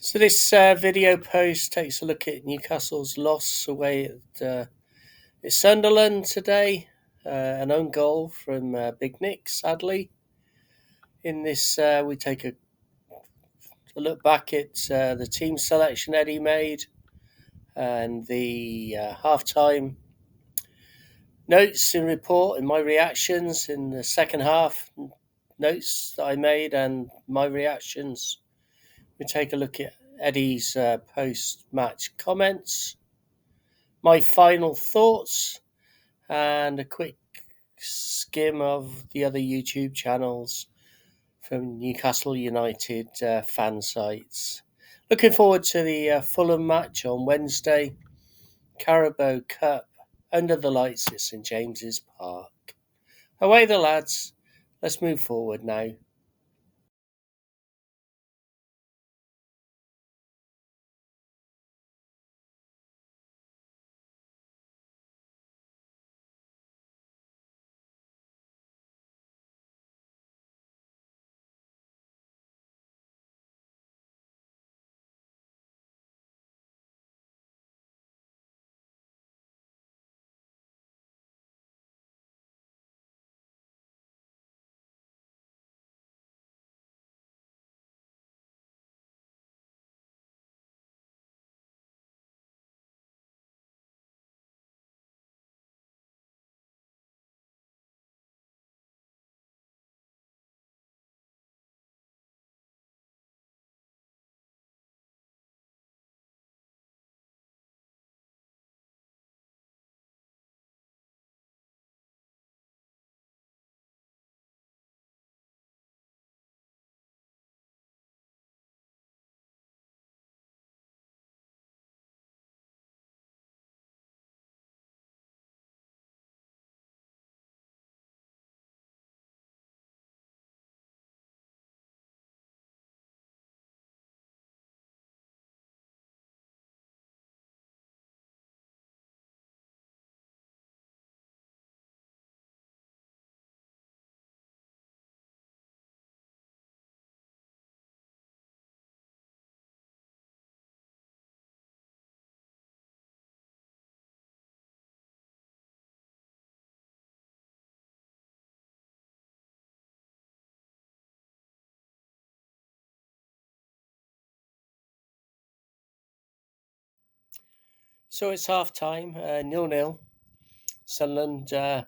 So this video post takes a look at Newcastle's loss away at Sunderland today. An own goal from Big Nick, sadly. In this, we take a look back at the team selection Eddie made and the half-time notes and report and my reactions in the second half notes that I made and my reactions. We take a look at Eddie's post-match comments, my final thoughts, and a quick skim of the other YouTube channels from Newcastle United fan sites. Looking forward to the Fulham match on Wednesday, Carabao Cup, under the lights at St James's Park. Away the lads, let's move forward now. So it's half time, 0-0. Sunderland had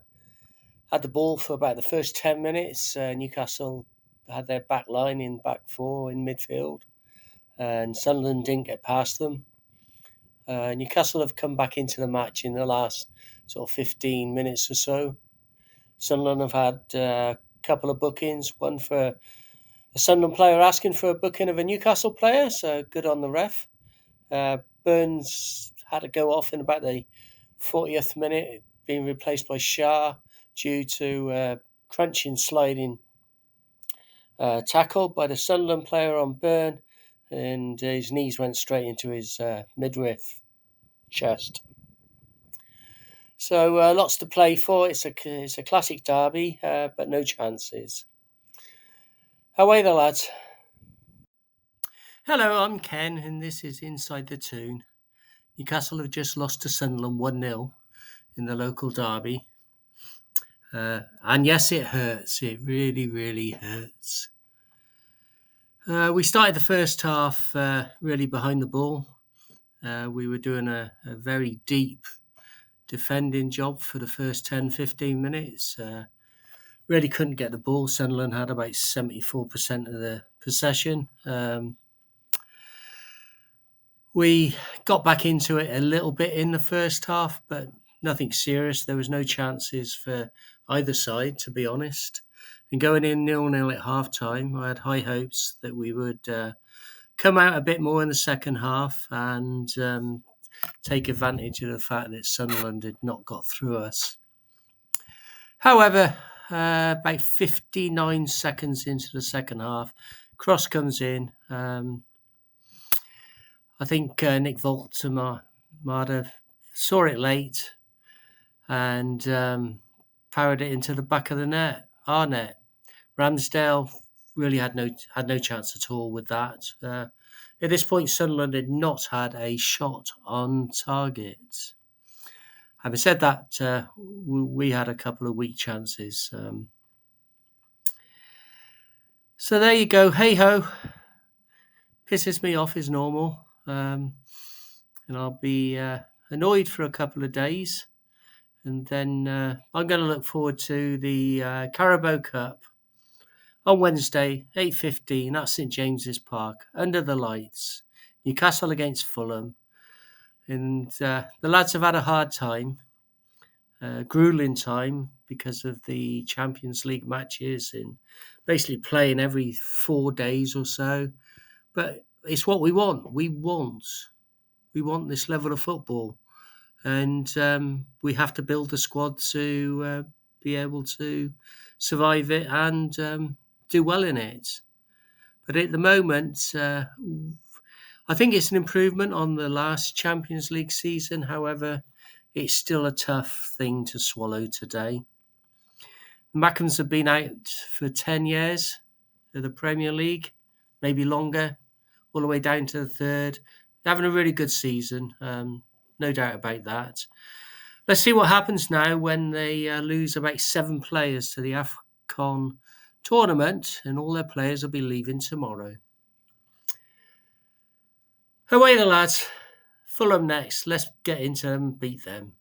the ball for about the first 10 minutes. Newcastle had their back line in back four in midfield, and Sunderland didn't get past them. Newcastle have come back into the match in the last sort of 15 minutes or so. Sunderland have had a couple of bookings, one for a Sunderland player asking for a booking of a Newcastle player, so good on the ref. Burns had to go off in about the 40th minute, being replaced by Shah due to crunching, sliding tackle by the Sunderland player on Burn, and his knees went straight into his midriff chest. So lots to play for. It's a classic derby, but no chances. Away the lads. Hello, I'm Ken, and this is Inside The Toon. Newcastle have just lost to Sunderland 1-0 in the local derby. And yes, it hurts. It really, really hurts. We started the first half really behind the ball. We were doing a very deep defending job for the first 10-15 minutes. Really couldn't get the ball. Sunderland had about 74% of the possession. We got back into it a little bit in the first half, but nothing serious. There was no chances for either side, to be honest. And going in 0-0 at half-time, I had high hopes that we would come out a bit more in the second half and take advantage of the fact that Sunderland had not got through us. However, about 59 seconds into the second half, cross comes in. I think Nick Voltemada saw it late and powered it into the back of the net, our net. Ramsdale really had no chance at all with that. At this point, Sunderland had not had a shot on target. Having said that, we had a couple of weak chances. So there you go. Hey ho, pisses me off as normal, and I'll be annoyed for a couple of days, and then I'm going to look forward to the Carabao Cup on Wednesday, 8:15 at St James's Park, under the lights. Newcastle against Fulham. And the lads have had a hard time, grueling time, because of the Champions League matches and basically playing every 4 days or so. But it's what we want. We want this level of football. And we have to build the squad to be able to survive it and do well in it. But at the moment, I think it's an improvement on the last Champions League season. However, it's still a tough thing to swallow today. The Mackhams have been out for 10 years of the Premier League, maybe longer, all the way down to the third. They're having a really good season, no doubt about that. Let's see what happens now when they lose about 7 players to the AFCON tournament, and all their players will be leaving tomorrow. Away the lads. Fulham next. Let's get into them and beat them.